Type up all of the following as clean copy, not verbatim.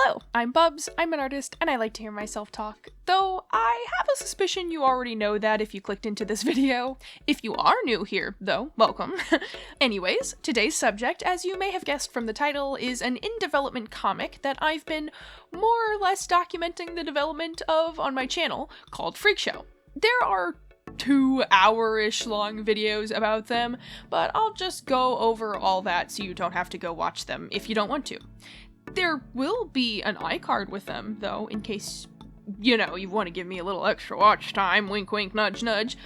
Hello, I'm Bubs, I'm an artist, and I like to hear myself talk, though I have a suspicion you already know that if you clicked into this video. If you are new here, though, welcome. Anyways, today's subject, as you may have guessed from the title, is an in-development comic that I've been more or less documenting the development of on my channel, called Freakshow. There are 2-hour-ish long videos about them, but I'll just go over all that so you don't have to go watch them if you don't want to. There will be an iCard with them, though, in case, you want to give me a little extra watch time, wink wink, nudge nudge.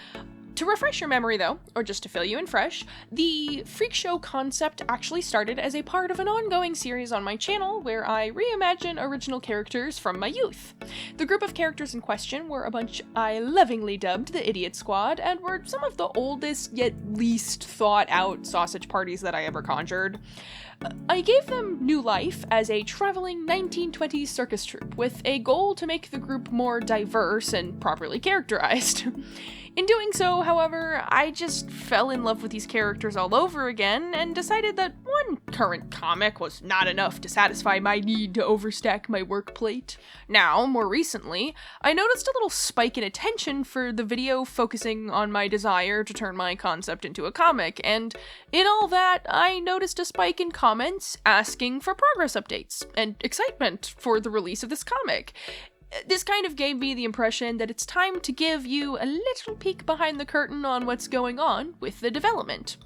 To refresh your memory, though, or just to fill you in fresh, the Freakshow concept actually started as a part of an ongoing series on my channel where I reimagine original characters from my youth. The group of characters in question were a bunch I lovingly dubbed the Idiot Squad, and were some of the oldest yet least thought out sausage parties that I ever conjured. I gave them new life as a traveling 1920s circus troupe with a goal to make the group more diverse and properly characterized. In doing so, however, I just fell in love with these characters all over again and decided that one current comic was not enough to satisfy my need to overstack my work plate. Now, more recently, I noticed a little spike in attention for the video focusing on my desire to turn my concept into a comic, and in all that, I noticed a spike in comments asking for progress updates and excitement for the release of this comic. This kind of gave me the impression that it's time to give you a little peek behind the curtain on what's going on with the development.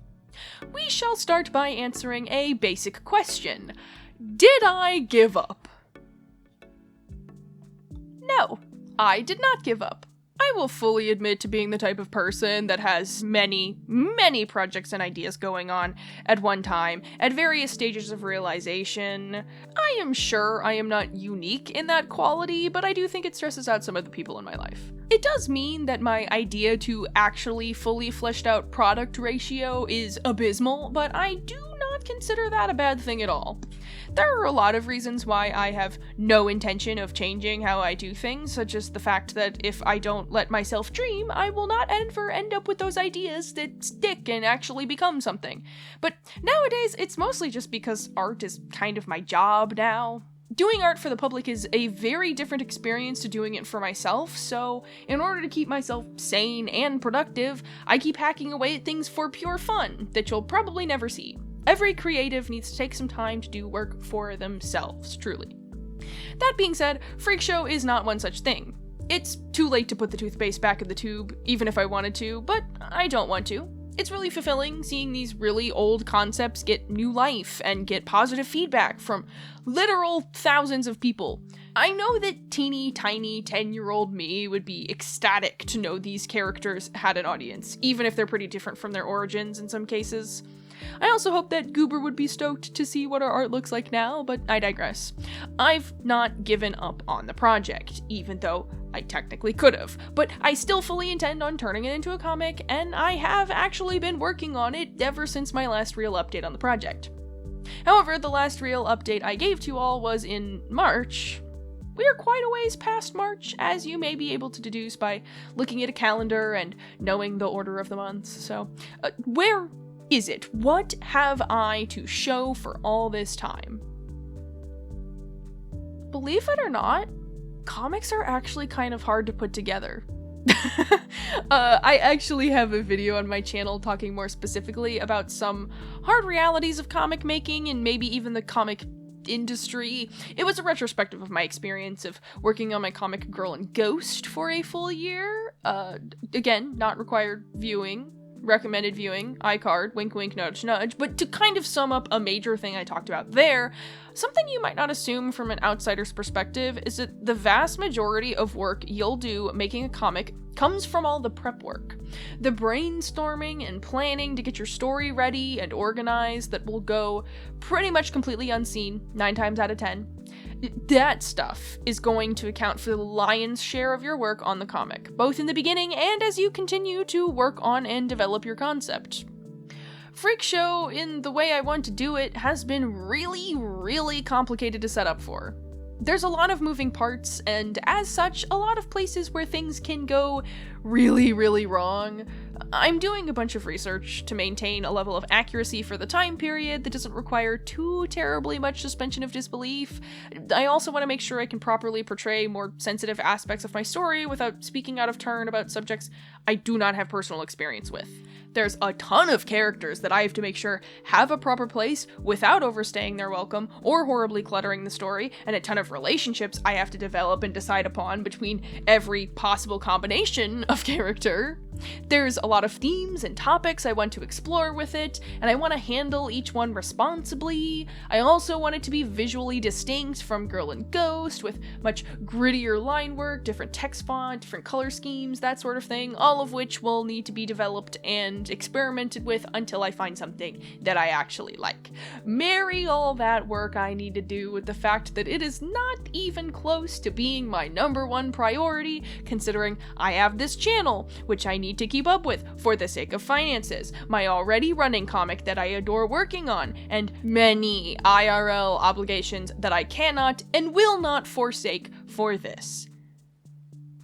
We shall start by answering a basic question. Did I give up? No, I did not give up. I will fully admit to being the type of person that has many projects and ideas going on at one time, at various stages of realization. I am sure I am not unique in that quality, but I do think it stresses out some of the people in my life. It does mean that my idea to actually fully fleshed out product ratio is abysmal, but I do not consider that a bad thing at all. There are a lot of reasons why I have no intention of changing how I do things, such as the fact that if I don't let myself dream, I will not ever end up with those ideas that stick and actually become something. But nowadays, it's mostly just because art is kind of my job now. Doing art for the public is a very different experience to doing it for myself, so in order to keep myself sane and productive, I keep hacking away at things for pure fun that you'll probably never see. Every creative needs to take some time to do work for themselves, truly. That being said, Freakshow is not one such thing. It's too late to put the toothpaste back in the tube, even if I wanted to, but I don't want to. It's really fulfilling seeing these really old concepts get new life and get positive feedback from literal thousands of people. I know that teeny tiny 10-year-old me would be ecstatic to know these characters had an audience, even if they're pretty different from their origins in some cases. I also hope that Goober would be stoked to see what our art looks like now, but I digress. I've not given up on the project, even though I technically could have, but I still fully intend on turning it into a comic, and I have actually been working on it ever since my last real update on the project. However, the last real update I gave to you all was in March. We are quite a ways past March, as you may be able to deduce by looking at a calendar and knowing the order of the months, so where is it? What have I to show for all this time? Believe it or not, comics are actually kind of hard to put together. I actually have a video on my channel talking more specifically about some hard realities of comic making and maybe even the comic industry. It was a retrospective of my experience of working on my comic Girl and Ghost for a full year. Again, not required viewing. Recommended viewing, iCard, wink wink, nudge nudge, but to kind of sum up a major thing I talked about there, something you might not assume from an outsider's perspective is that the vast majority of work you'll do making a comic comes from all the prep work. The brainstorming and planning to get your story ready and organized that will go pretty much completely unseen 9 times out of 10. That stuff is going to account for the lion's share of your work on the comic, both in the beginning and as you continue to work on and develop your concept. Freakshow, in the way I want to do it, has been really complicated to set up for. There's a lot of moving parts, and as such, a lot of places where things can go really, really wrong. I'm doing a bunch of research to maintain a level of accuracy for the time period that doesn't require too terribly much suspension of disbelief. I also want to make sure I can properly portray more sensitive aspects of my story without speaking out of turn about subjects I do not have personal experience with. There's a ton of characters that I have to make sure have a proper place without overstaying their welcome or horribly cluttering the story, and a ton of relationships I have to develop and decide upon between every possible combination of character. There's a lot of themes and topics I want to explore with it, and I want to handle each one responsibly. I also want it to be visually distinct from Girl and Ghost, with much grittier line work, different text font, different color schemes, that sort of thing, all of which will need to be developed and experimented with until I find something that I actually like. Marry all that work I need to do with the fact that it is not even close to being my #1 priority, considering I have this channel, which I need to keep up with for the sake of finances, my already running comic that I adore working on, and many IRL obligations that I cannot and will not forsake for this.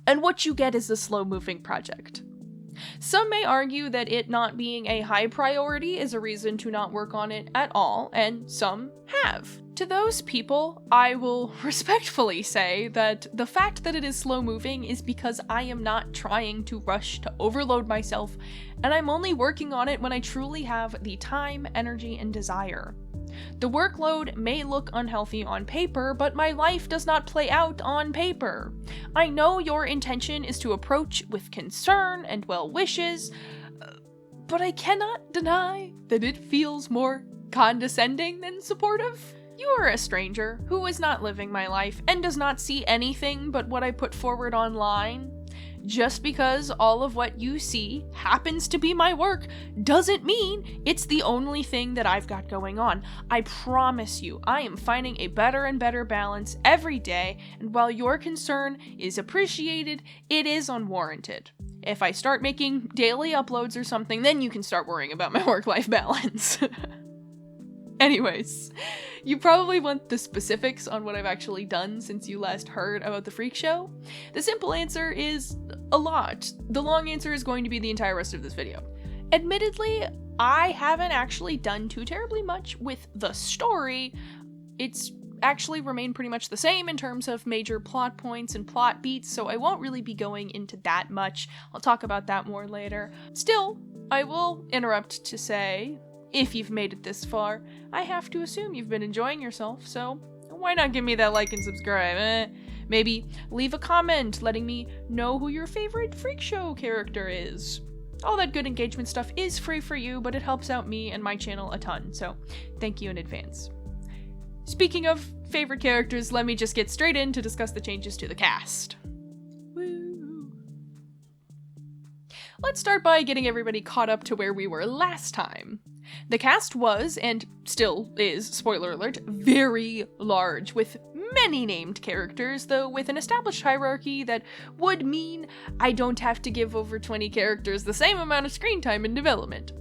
And what you get is a slow-moving project. Some may argue that it not being a high priority is a reason to not work on it at all, and some have. To those people, I will respectfully say that the fact that it is slow-moving is because I am not trying to rush to overload myself, and I'm only working on it when I truly have the time, energy, and desire. The workload may look unhealthy on paper, but my life does not play out on paper. I know your intention is to approach with concern and well wishes, but I cannot deny that it feels more condescending than supportive. You are a stranger who is not living my life and does not see anything but what I put forward online. Just because all of what you see happens to be my work doesn't mean it's the only thing that I've got going on. I promise you, I am finding a better and better balance every day, and while your concern is appreciated, it is unwarranted. If I start making daily uploads or something, then you can start worrying about my work-life balance. Anyways, you probably want the specifics on what I've actually done since you last heard about the Freakshow. The simple answer is a lot. The long answer is going to be the entire rest of this video. Admittedly, I haven't actually done too terribly much with the story. It's actually remained pretty much the same in terms of major plot points and plot beats, so I won't really be going into that much. I'll talk about that more later. Still, I will interrupt to say, if you've made it this far, I have to assume you've been enjoying yourself, so why not give me that like and subscribe? Maybe leave a comment letting me know who your favorite Freakshow character is. All that good engagement stuff is free for you, but it helps out me and my channel a ton, so thank you in advance. Speaking of favorite characters, let me just get straight in to discuss the changes to the cast. Woo! Let's start by getting everybody caught up to where we were last time. The cast was, and still is, spoiler alert, very large, with many named characters, though with an established hierarchy that would mean I don't have to give over 20 characters the same amount of screen time in development.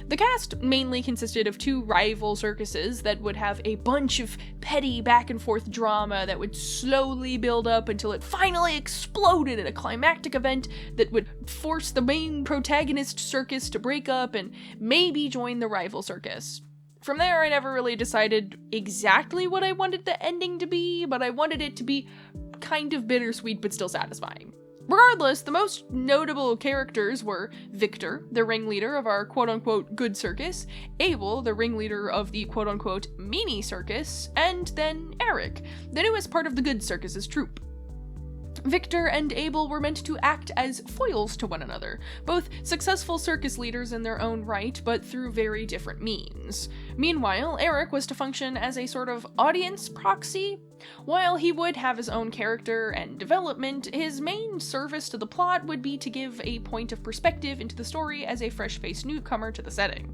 The cast mainly consisted of 2 rival circuses that would have a bunch of petty back-and-forth drama that would slowly build up until it finally exploded at a climactic event that would force the main protagonist circus to break up and maybe join the rival circus. From there, I never really decided exactly what I wanted the ending to be, but I wanted it to be kind of bittersweet but still satisfying. Regardless, the most notable characters were Victor, the ringleader of our quote-unquote good circus, Abel, the ringleader of the quote-unquote meanie circus, and then Eric, the newest part of the good circus's troupe. Victor and Abel were meant to act as foils to one another, both successful circus leaders in their own right, but through very different means. Meanwhile, Eric was to function as a sort of audience proxy. While he would have his own character and development, his main service to the plot would be to give a point of perspective into the story as a fresh-faced newcomer to the setting.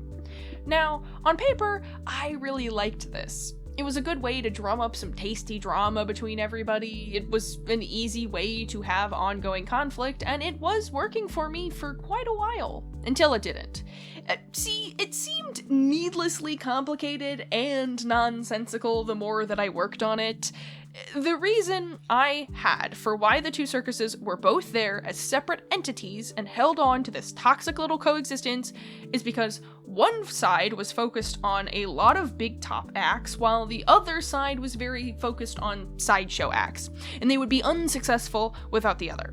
Now, on paper, I really liked this. It was a good way to drum up some tasty drama between everybody, it was an easy way to have ongoing conflict, and it was working for me for quite a while. Until it didn't. See, it seemed needlessly complicated and nonsensical the more that I worked on it. The reason I had for why the two circuses were both there as separate entities and held on to this toxic little coexistence is because one side was focused on a lot of big top acts, while the other side was very focused on sideshow acts, and they would be unsuccessful without the other.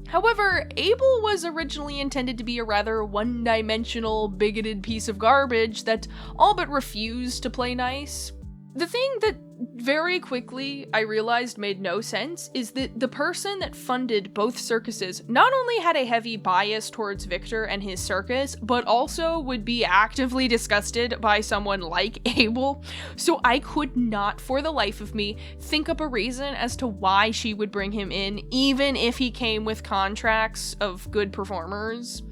However, Abel was originally intended to be a rather one-dimensional, bigoted piece of garbage that all but refused to play nice. The thing that very quickly I realized made no sense is that the person that funded both circuses not only had a heavy bias towards Victor and his circus, but also would be actively disgusted by someone like Abel, so I could not for the life of me think up a reason as to why she would bring him in, even if he came with contracts of good performers.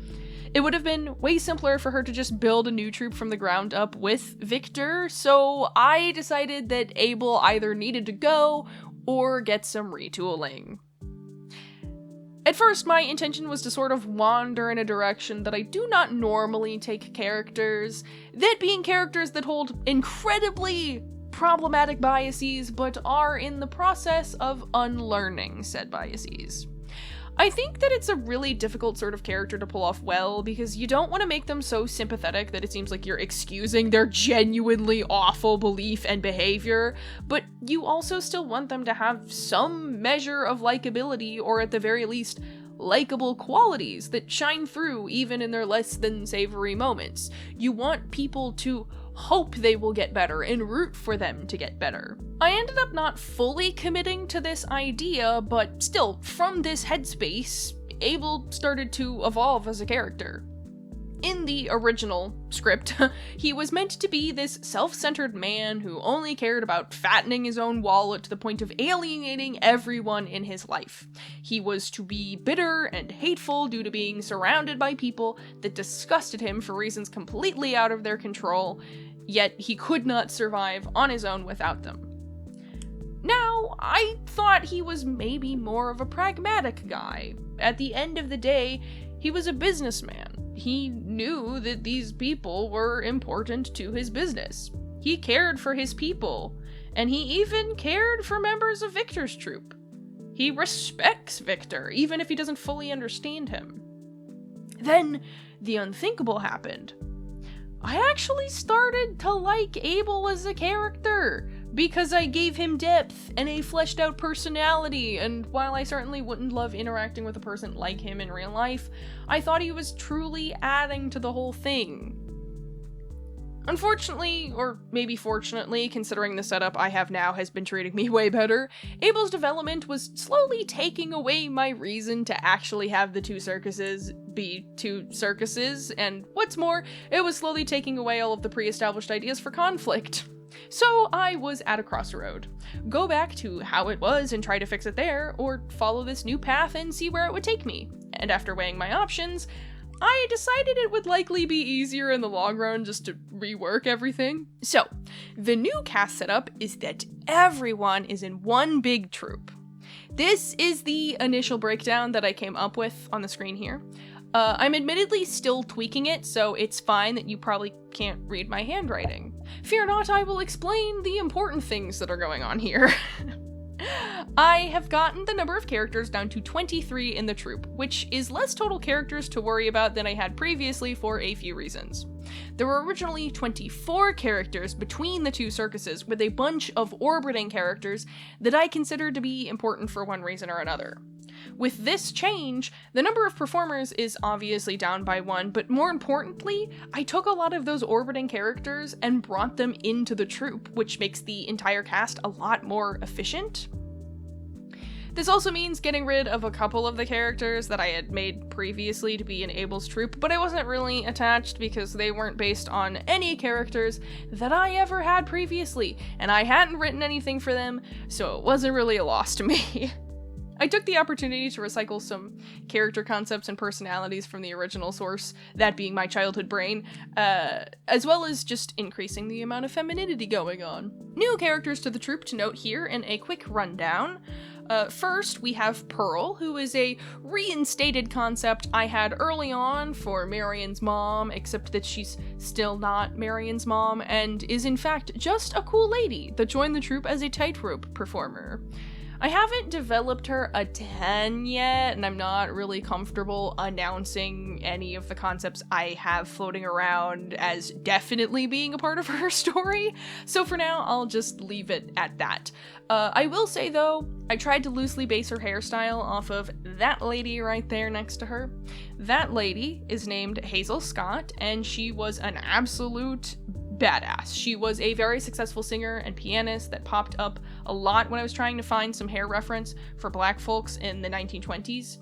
It would have been way simpler for her to just build a new troupe from the ground up with Victor, so I decided that Abel either needed to go or get some retooling. At first, my intention was to sort of wander in a direction that I do not normally take characters, that being characters that hold incredibly problematic biases but are in the process of unlearning said biases. I think that it's a really difficult sort of character to pull off well, because you don't want to make them so sympathetic that it seems like you're excusing their genuinely awful belief and behavior, but you also still want them to have some measure of likability, or at the very least, likable qualities that shine through even in their less than savory moments. You want people to hope they will get better and root for them to get better. I ended up not fully committing to this idea, but still, from this headspace, Abel started to evolve as a character. In the original script, he was meant to be this self-centered man who only cared about fattening his own wallet to the point of alienating everyone in his life. He was to be bitter and hateful due to being surrounded by people that disgusted him for reasons completely out of their control, yet he could not survive on his own without them. Now, I thought he was maybe more of a pragmatic guy. At the end of the day, he was a businessman. He knew that these people were important to his business. He cared for his people, and he even cared for members of Victor's troupe. He respects Victor, even if he doesn't fully understand him. Then, the unthinkable happened. I actually started to like Abel as a character, because I gave him depth and a fleshed out personality, and while I certainly wouldn't love interacting with a person like him in real life, I thought he was truly adding to the whole thing. Unfortunately, or maybe fortunately, considering the setup I have now has been treating me way better, Abel's development was slowly taking away my reason to actually have the two circuses be two circuses, and what's more, it was slowly taking away all of the pre-established ideas for conflict. So I was at a crossroad. Go back to how it was and try to fix it there, or follow this new path and see where it would take me. And after weighing my options, I decided it would likely be easier in the long run just to rework everything. So, the new cast setup is that everyone is in one big troupe. This is the initial breakdown that I came up with on the screen here. I'm admittedly still tweaking it, so it's fine that you probably can't read my handwriting. Fear not, I will explain the important things that are going on here. I have gotten the number of characters down to 23 in the troupe, which is less total characters to worry about than I had previously for a few reasons. There were originally 24 characters between the two circuses, with a bunch of orbiting characters that I considered to be important for one reason or another. With this change, the number of performers is obviously down by one, but more importantly, I took a lot of those orbiting characters and brought them into the troupe, which makes the entire cast a lot more efficient. This also means getting rid of a couple of the characters that I had made previously to be in Abel's troupe, but I wasn't really attached because they weren't based on any characters that I ever had previously, and I hadn't written anything for them, so it wasn't really a loss to me. I took the opportunity to recycle some character concepts and personalities from the original source, that being my childhood brain, as well as just increasing the amount of femininity going on. New characters to the troupe to note here in a quick rundown. First, we have Pearl, who is a reinstated concept I had early on for Marion's mom, except that she's still not Marion's mom, and is in fact just a cool lady that joined the troupe as a tightrope performer. I haven't developed her a 10 yet, and I'm not really comfortable announcing any of the concepts I have floating around as definitely being a part of her story, so for now I'll just leave it at that. I will say though, I tried to loosely base her hairstyle off of that lady right there next to her. That lady is named Hazel Scott, and she was an absolute badass. She was a very successful singer and pianist that popped up a lot when I was trying to find some hair reference for black folks in the 1920s.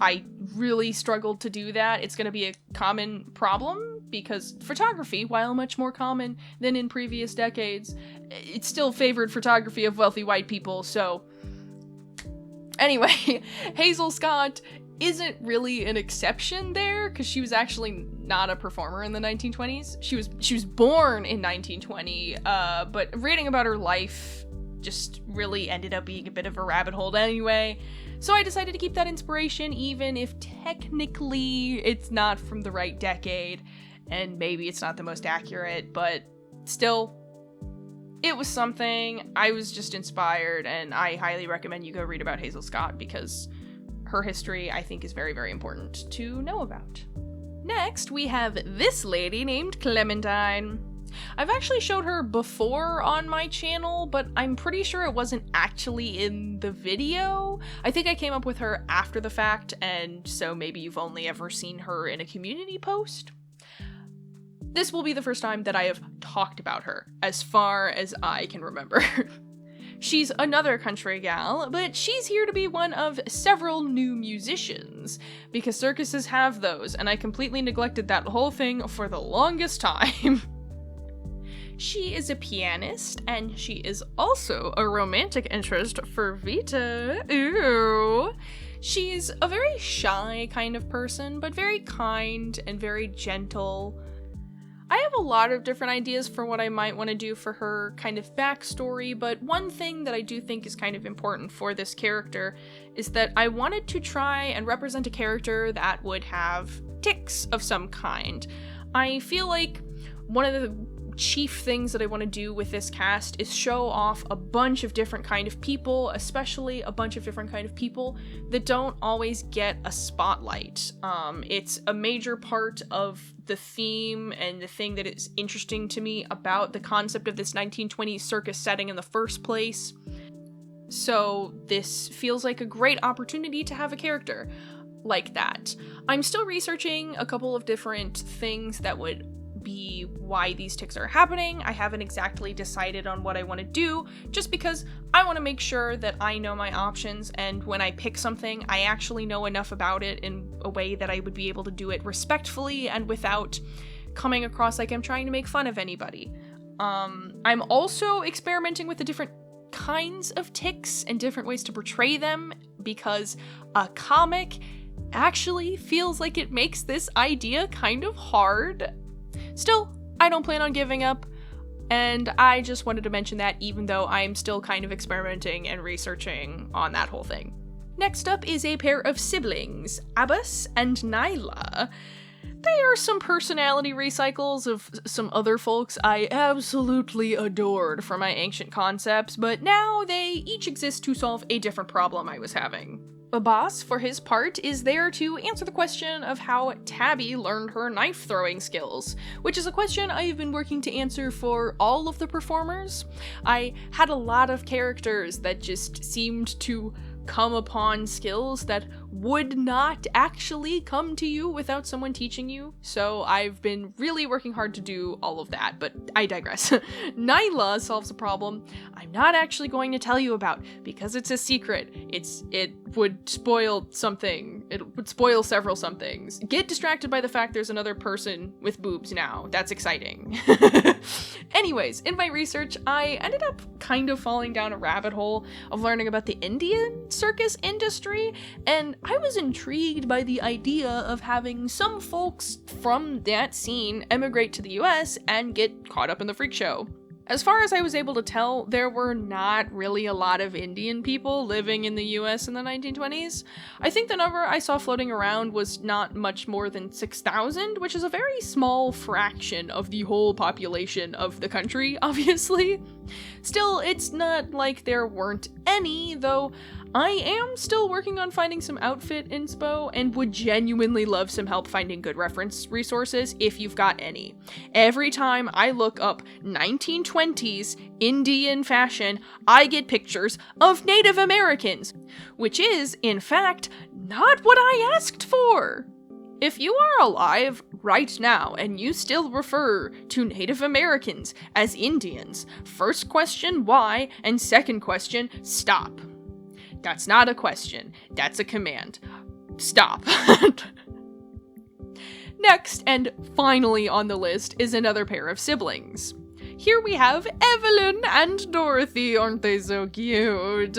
I really struggled to do that. It's going to be a common problem because photography, while much more common than in previous decades, it still favored photography of wealthy white people, so anyway, Hazel Scott isn't really an exception there, because she was actually not a performer in the 1920s. She was born in 1920, but reading about her life just really ended up being a bit of a rabbit hole anyway. So I decided to keep that inspiration, even if technically it's not from the right decade, and maybe it's not the most accurate, but still, it was something. I was just inspired, and I highly recommend you go read about Hazel Scott, because her history, I think, is very, very important to know about. Next, we have this lady named Clementine. I've actually showed her before on my channel, but I'm pretty sure it wasn't actually in the video. I think I came up with her after the fact, and so maybe you've only ever seen her in a community post. This will be the first time that I have talked about her, as far as I can remember. She's another country gal, but she's here to be one of several new musicians, because circuses have those, and I completely neglected that whole thing for the longest time. She is a pianist, and she is also a romantic interest for Vita. Ooh. She's a very shy kind of person, but very kind and very gentle. I have a lot of different ideas for what I might want to do for her kind of backstory, but one thing that I do think is kind of important for this character is that I wanted to try and represent a character that would have tics of some kind. I feel like one of the chief things that I want to do with this cast is show off a bunch of different kind of people, especially a bunch of different kind of people that don't always get a spotlight. It's a major part of the theme and the thing that is interesting to me about the concept of this 1920s circus setting in the first place. So this feels like a great opportunity to have a character like that. I'm still researching a couple of different things that would be why these tics are happening. I haven't exactly decided on what I want to do, just because I want to make sure that I know my options, and when I pick something, I actually know enough about it in a way that I would be able to do it respectfully and without coming across like I'm trying to make fun of anybody. I'm also experimenting with the different kinds of tics and different ways to portray them, because a comic actually feels like it makes this idea kind of hard. Still, I don't plan on giving up, and I just wanted to mention that, even though I'm still kind of experimenting and researching on that whole thing. Next up is a pair of siblings, Abbas and Nyla. They are some personality recycles of some other folks I absolutely adored from my ancient concepts, but now they each exist to solve a different problem I was having. Abbas, for his part, is there to answer the question of how Tabby learned her knife-throwing skills, which is a question I've been working to answer for all of the performers. I had a lot of characters that just seemed to come upon skills that would not actually come to you without someone teaching you, so I've been really working hard to do all of that, but I digress. Nyla solves a problem I'm not actually going to tell you about, because it's a secret. It would spoil something. It would spoil several somethings. Get distracted by the fact there's another person with boobs now. That's exciting. Anyways, in my research, I ended up kind of falling down a rabbit hole of learning about the Indian circus industry, and I was intrigued by the idea of having some folks from that scene emigrate to the US and get caught up in the freak show. As far as I was able to tell, there were not really a lot of Indian people living in the US in the 1920s. I think the number I saw floating around was not much more than 6,000, which is a very small fraction of the whole population of the country, obviously. Still, it's not like there weren't any, though I am still working on finding some outfit inspo and would genuinely love some help finding good reference resources if you've got any. Every time I look up 1920s Indian fashion, I get pictures of Native Americans, which is, in fact, not what I asked for. If you are alive right now and you still refer to Native Americans as Indians, first question, why, and second question, stop. That's not a question. That's a command. Stop. Next, and finally on the list, is another pair of siblings. Here we have Evelyn and Dorothy, aren't they so cute?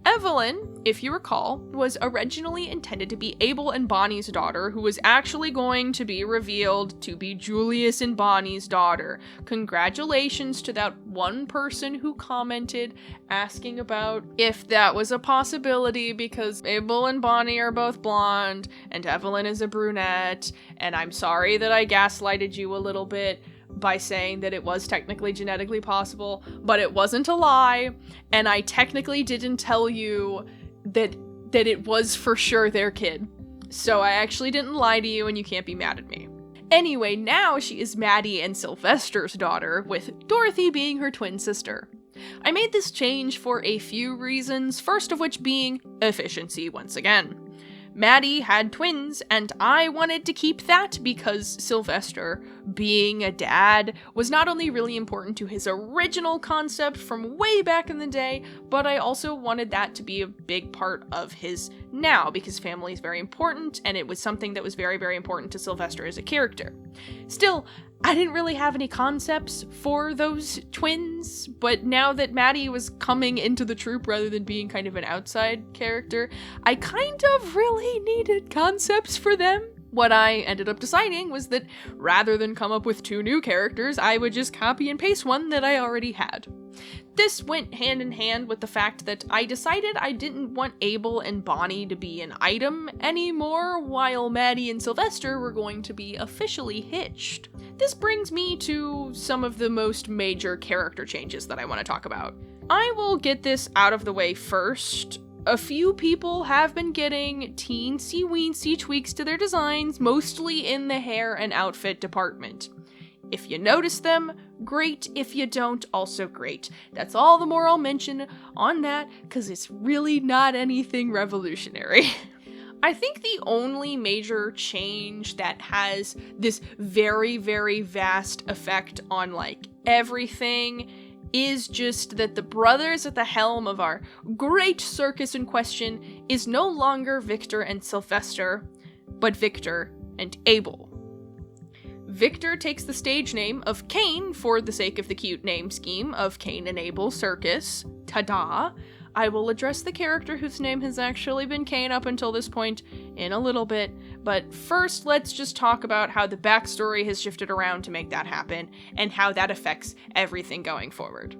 Evelyn, if you recall, was originally intended to be Abel and Bonnie's daughter, who was actually going to be revealed to be Julius and Bonnie's daughter. Congratulations to that one person who commented asking about if that was a possibility, because Abel and Bonnie are both blonde and Evelyn is a brunette, and I'm sorry that I gaslighted you a little bit by saying that it was technically genetically possible, but it wasn't a lie, and I technically didn't tell you that it was for sure their kid. So I actually didn't lie to you, and you can't be mad at me. Anyway, now she is Maddie and Sylvester's daughter, with Dorothy being her twin sister. I made this change for a few reasons, first of which being efficiency once again. Maddie had twins, and I wanted to keep that because Sylvester, being a dad, was not only really important to his original concept from way back in the day, but I also wanted that to be a big part of his now, because family is very important, and it was something that was very, very important to Sylvester as a character. Still, I didn't really have any concepts for those twins, but now that Maddie was coming into the troupe rather than being kind of an outside character, I kind of really needed concepts for them. What I ended up deciding was that rather than come up with two new characters, I would just copy and paste one that I already had. This went hand in hand with the fact that I decided I didn't want Abel and Bonnie to be an item anymore, while Maddie and Sylvester were going to be officially hitched. This brings me to some of the most major character changes that I want to talk about. I will get this out of the way first. A few people have been getting teensy-weensy tweaks to their designs, mostly in the hair and outfit department. If you notice them, great. If you don't, also great. That's all the more I'll mention on that, because it's really not anything revolutionary. I think the only major change that has this very, very vast effect on, everything is just that the brothers at the helm of our great circus in question is no longer Victor and Sylvester, but Victor and Abel. Victor takes the stage name of Cain for the sake of the cute name scheme of Cain and Abel Circus. Ta-da! I will address the character whose name has actually been Cain up until this point in a little bit, but first let's just talk about how the backstory has shifted around to make that happen, and how that affects everything going forward.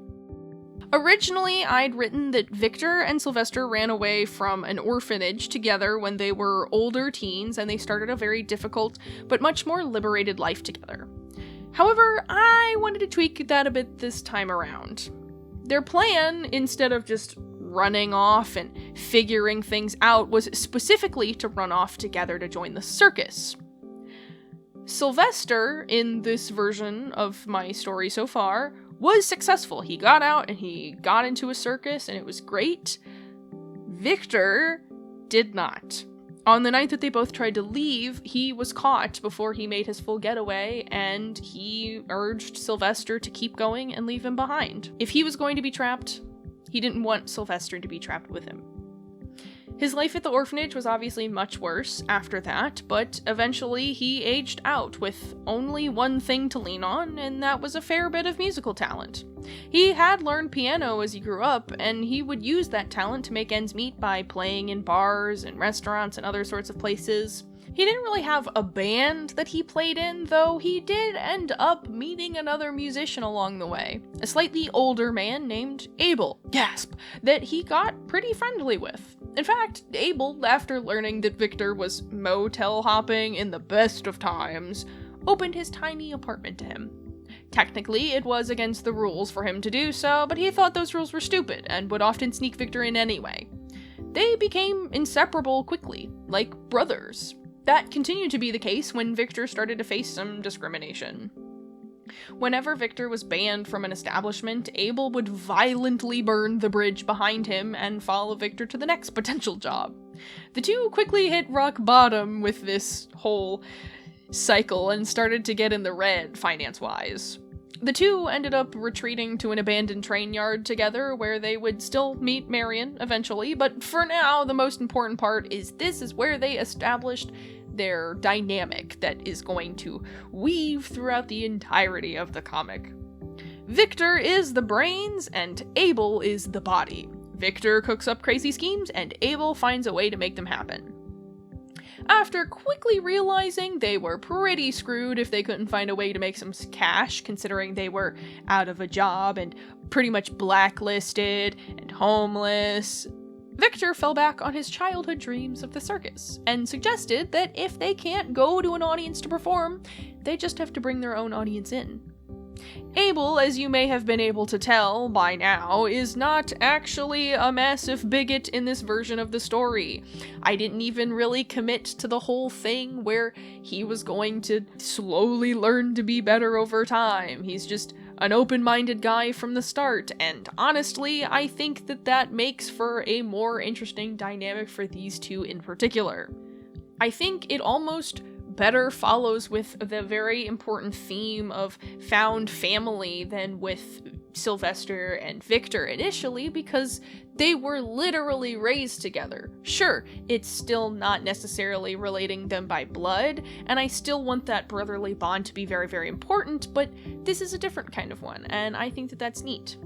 Originally, I'd written that Victor and Sylvester ran away from an orphanage together when they were older teens, and they started a very difficult but much more liberated life together. However, I wanted to tweak that a bit this time around. Their plan, instead of just running off and figuring things out, was specifically to run off together to join the circus. Sylvester, in this version of my story so far, was successful. He got out and he got into a circus and it was great. Victor did not. On the night that they both tried to leave, he was caught before he made his full getaway, and he urged Sylvester to keep going and leave him behind. If he was going to be trapped, he didn't want Sylvester to be trapped with him. His life at the orphanage was obviously much worse after that, but eventually he aged out with only one thing to lean on, and that was a fair bit of musical talent. He had learned piano as he grew up, and he would use that talent to make ends meet by playing in bars and restaurants and other sorts of places. He didn't really have a band that he played in, though he did end up meeting another musician along the way, a slightly older man named Abel, gasp, that he got pretty friendly with. In fact, Abel, after learning that Victor was motel hopping in the best of times, opened his tiny apartment to him. Technically, it was against the rules for him to do so, but he thought those rules were stupid and would often sneak Victor in anyway. They became inseparable quickly, like brothers. That continued to be the case when Victor started to face some discrimination. Whenever Victor was banned from an establishment, Abel would violently burn the bridge behind him and follow Victor to the next potential job. The two quickly hit rock bottom with this whole cycle and started to get in the red finance-wise. The two ended up retreating to an abandoned train yard together where they would still meet Marion eventually, but for now, the most important part is this is where they established their dynamic that is going to weave throughout the entirety of the comic. Victor is the brains and Abel is the body. Victor cooks up crazy schemes and Abel finds a way to make them happen. After quickly realizing they were pretty screwed if they couldn't find a way to make some cash, considering they were out of a job and pretty much blacklisted and homeless, Victor fell back on his childhood dreams of the circus and suggested that if they can't go to an audience to perform, they just have to bring their own audience in. Abel, as you may have been able to tell by now, is not actually a massive bigot in this version of the story. I didn't even really commit to the whole thing where he was going to slowly learn to be better over time. He's just an open-minded guy from the start, and honestly, I think that makes for a more interesting dynamic for these two in particular. I think it almost better follows with the very important theme of found family than with Sylvester and Victor initially, because they were literally raised together. Sure, it's still not necessarily relating them by blood, and I still want that brotherly bond to be very, very important, but this is a different kind of one, and I think that's neat.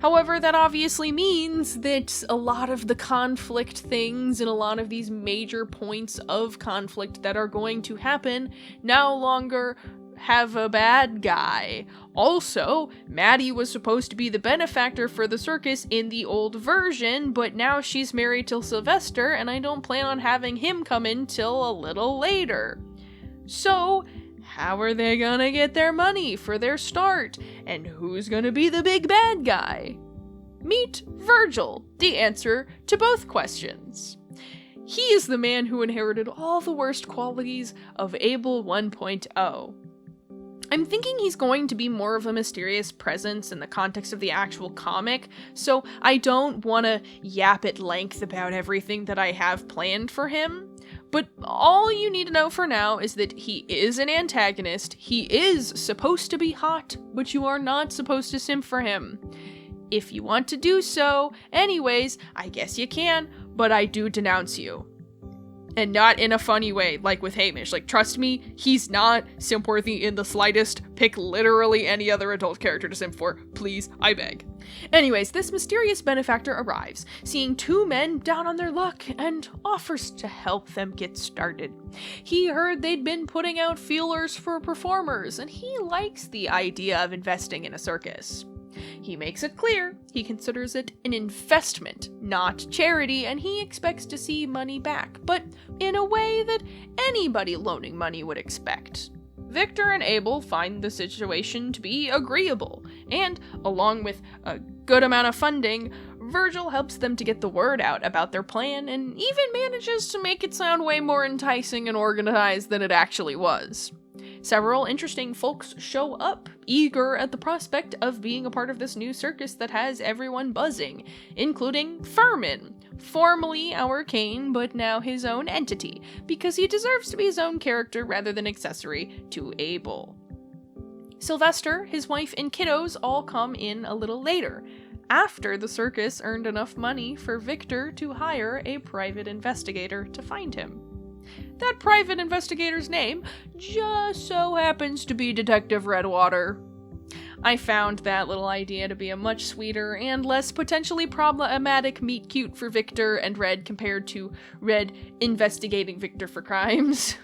However, that obviously means that a lot of the conflict things and a lot of these major points of conflict that are going to happen no longer have a bad guy. Also, Maddie was supposed to be the benefactor for the circus in the old version, but now she's married to Sylvester, and I don't plan on having him come in till a little later. So, how are they gonna get their money for their start? And who's gonna be the big bad guy? Meet Virgil, the answer to both questions. He is the man who inherited all the worst qualities of Abel 1.0. I'm thinking he's going to be more of a mysterious presence in the context of the actual comic, so I don't want to yap at length about everything that I have planned for him. But all you need to know for now is that he is an antagonist, he is supposed to be hot, but you are not supposed to simp for him. If you want to do so, anyways, I guess you can, but I do denounce you. And not in a funny way, like with Hamish. Like, trust me, he's not simp-worthy in the slightest. Pick literally any other adult character to simp for, please, I beg. Anyways, this mysterious benefactor arrives, seeing two men down on their luck, and offers to help them get started. He heard they'd been putting out feelers for performers, and he likes the idea of investing in a circus. He makes it clear he considers it an investment, not charity, and he expects to see money back, but in a way that anybody loaning money would expect. Victor and Abel find the situation to be agreeable, and along with a good amount of funding, Virgil helps them to get the word out about their plan and even manages to make it sound way more enticing and organized than it actually was. Several interesting folks show up, eager at the prospect of being a part of this new circus that has everyone buzzing, including Furman, formerly our Kane, but now his own entity, because he deserves to be his own character rather than accessory to Abel. Sylvester, his wife, and kiddos all come in a little later, after the circus earned enough money for Victor to hire a private investigator to find him. That private investigator's name just so happens to be Detective Redwater. I found that little idea to be a much sweeter and less potentially problematic meet cute for Victor and Red compared to Red investigating Victor for crimes.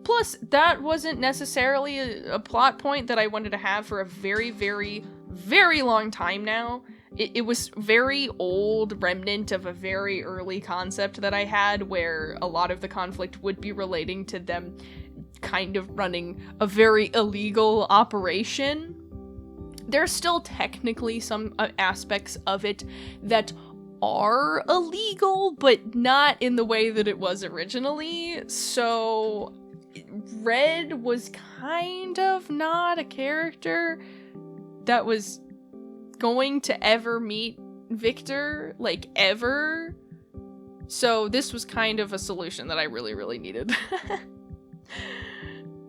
Plus, that wasn't necessarily a plot point that I wanted to have for a very, very, very long time now. It was very old remnant of a very early concept that I had where a lot of the conflict would be relating to them kind of running a very illegal operation. There's still technically some aspects of it that are illegal, but not in the way that it was originally, so Red was kind of not a character that was going to ever meet Victor, like, ever. So this was kind of a solution that I really, really needed.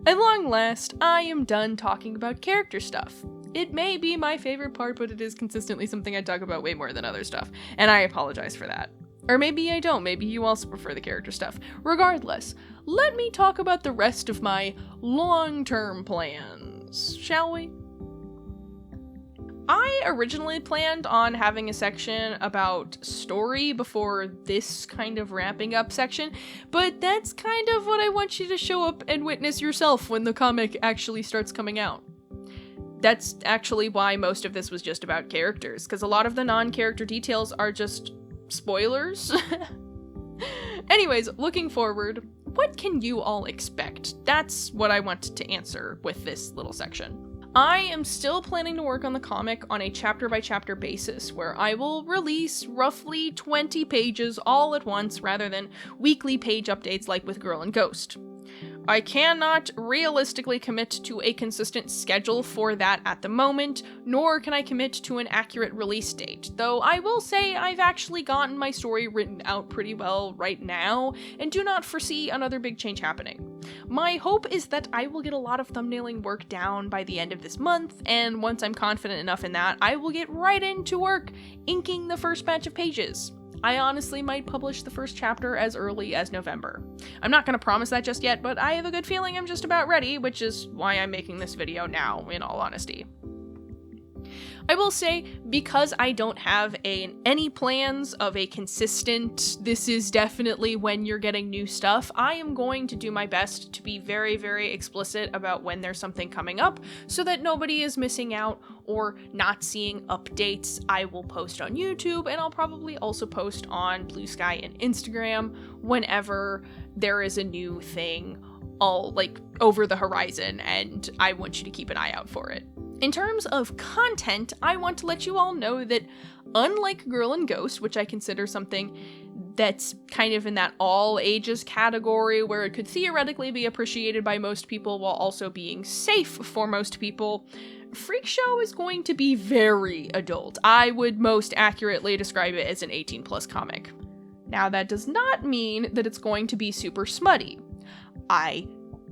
At long last, I am done talking about character stuff. It may be my favorite part, but it is consistently something I talk about way more than other stuff, and I apologize for that. Or maybe I don't, maybe you also prefer the character stuff. Regardless, let me talk about the rest of my long-term plans, shall we? I originally planned on having a section about story before this kind of wrapping up section, but that's kind of what I want you to show up and witness yourself when the comic actually starts coming out. That's actually why most of this was just about characters, because a lot of the non-character details are just spoilers. Anyways, looking forward, what can you all expect? That's what I want to answer with this little section. I am still planning to work on the comic on a chapter-by-chapter basis, where I will release roughly 20 pages all at once rather than weekly page updates like with Girl and Ghost. I cannot realistically commit to a consistent schedule for that at the moment, nor can I commit to an accurate release date, though I will say I've actually gotten my story written out pretty well right now, and do not foresee another big change happening. My hope is that I will get a lot of thumbnailing work down by the end of this month, and once I'm confident enough in that, I will get right into work inking the first batch of pages. I honestly might publish the first chapter as early as November. I'm not going to promise that just yet, but I have a good feeling I'm just about ready, which is why I'm making this video now, in all honesty. I will say, because I don't have any plans of a consistent, this is definitely when you're getting new stuff, I am going to do my best to be very, very explicit about when there's something coming up, so that nobody is missing out or not seeing updates. I will post on YouTube, and I'll probably also post on Blue Sky and Instagram whenever there is a new thing all, like, over the horizon, and I want you to keep an eye out for it. In terms of content, I want to let you all know that unlike Girl and Ghost, which I consider something that's kind of in that all ages category where it could theoretically be appreciated by most people while also being safe for most people, Freakshow is going to be very adult. I would most accurately describe it as an 18+ comic. Now, that does not mean that it's going to be super smutty. I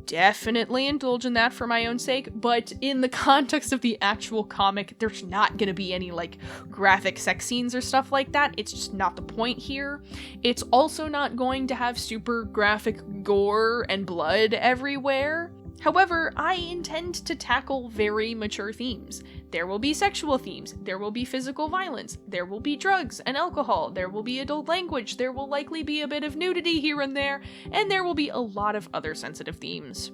definitely indulge in that for my own sake, but in the context of the actual comic, there's not gonna be any, like, graphic sex scenes or stuff like that. It's just not the point here. It's also not going to have super graphic gore and blood everywhere. However, I intend to tackle very mature themes. There will be sexual themes, there will be physical violence, there will be drugs and alcohol, there will be adult language, there will likely be a bit of nudity here and there will be a lot of other sensitive themes.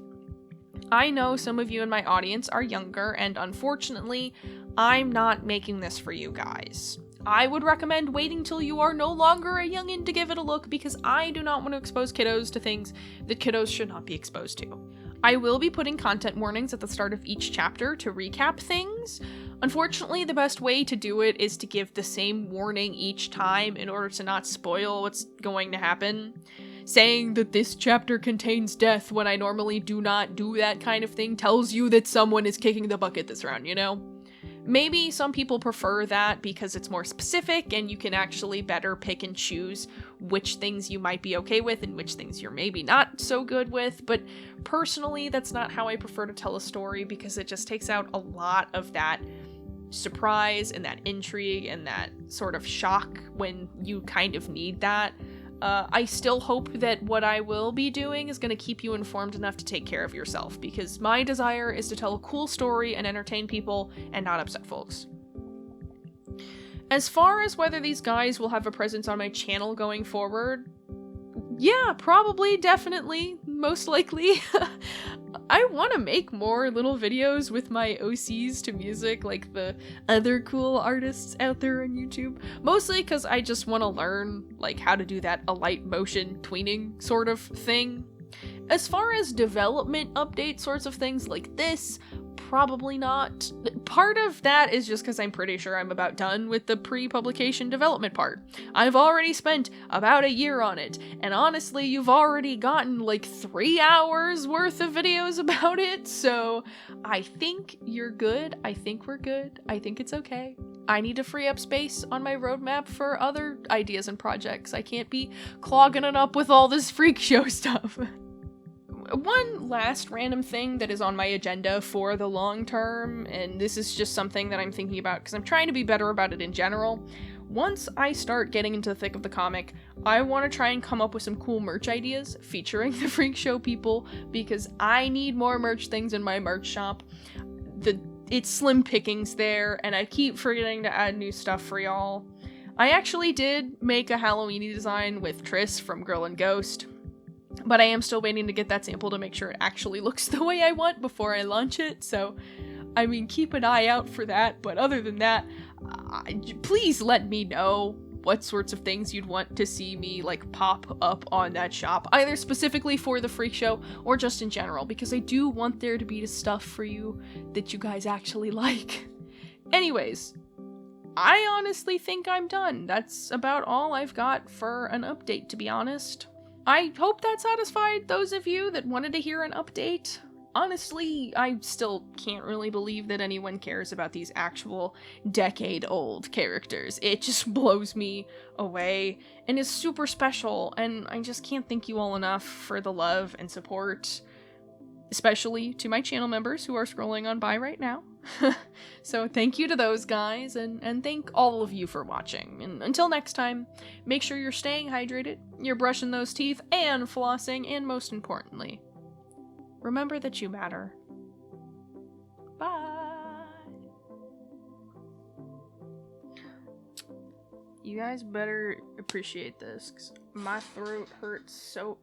I know some of you in my audience are younger, and unfortunately, I'm not making this for you guys. I would recommend waiting till you are no longer a youngin' to give it a look, because I do not want to expose kiddos to things that kiddos should not be exposed to. I will be putting content warnings at the start of each chapter to recap things. Unfortunately, the best way to do it is to give the same warning each time in order to not spoil what's going to happen. Saying that this chapter contains death when I normally do not do that kind of thing tells you that someone is kicking the bucket this round, you know? Maybe some people prefer that because it's more specific and you can actually better pick and choose which things you might be okay with and which things you're maybe not so good with, but personally, that's not how I prefer to tell a story because it just takes out a lot of that surprise and that intrigue and that sort of shock when you kind of need that. I still hope that what I will be doing is going to keep you informed enough to take care of yourself, because my desire is to tell a cool story and entertain people and not upset folks. As far as whether these guys will have a presence on my channel going forward, yeah, probably, definitely, most likely. I want to make more little videos with my OCs to music, like the other cool artists out there on YouTube. Mostly because I just want to learn, like, how to do that a light motion tweening sort of thing. As far as development update sorts of things like this, probably not. Part of that is just because I'm pretty sure I'm about done with the pre-publication development part. I've already spent about a year on it, and honestly, you've already gotten like 3 hours worth of videos about it, so I think you're good. I think we're good. I think it's okay. I need to free up space on my roadmap for other ideas and projects. I can't be clogging it up with all this Freakshow stuff. One last random thing that is on my agenda for the long term, and this is just something that I'm thinking about because I'm trying to be better about it in general. Once I start getting into the thick of the comic, I want to try and come up with some cool merch ideas featuring the Freakshow people, because I need more merch things in my merch shop. It's slim pickings there, and I keep forgetting to add new stuff for y'all. I actually did make a Halloween-y design with Triss from Girl and Ghost, but I am still waiting to get that sample to make sure it actually looks the way I want before I launch it, so, I mean, keep an eye out for that, but other than that, please let me know what sorts of things you'd want to see me, like, pop up on that shop, either specifically for the Freakshow or just in general, because I do want there to be the stuff for you that you guys actually like. Anyways, I honestly think I'm done. That's about all I've got for an update, to be honest. I hope that satisfied those of you that wanted to hear an update. Honestly, I still can't really believe that anyone cares about these actual decade-old characters. It just blows me away and is super special, and I just can't thank you all enough for the love and support, especially to my channel members who are scrolling on by right now. So thank you to those guys, and thank all of you for watching. And until next time, make sure you're staying hydrated, you're brushing those teeth and flossing, and most importantly, remember that you matter. Bye! You guys better appreciate this, because my throat hurts so...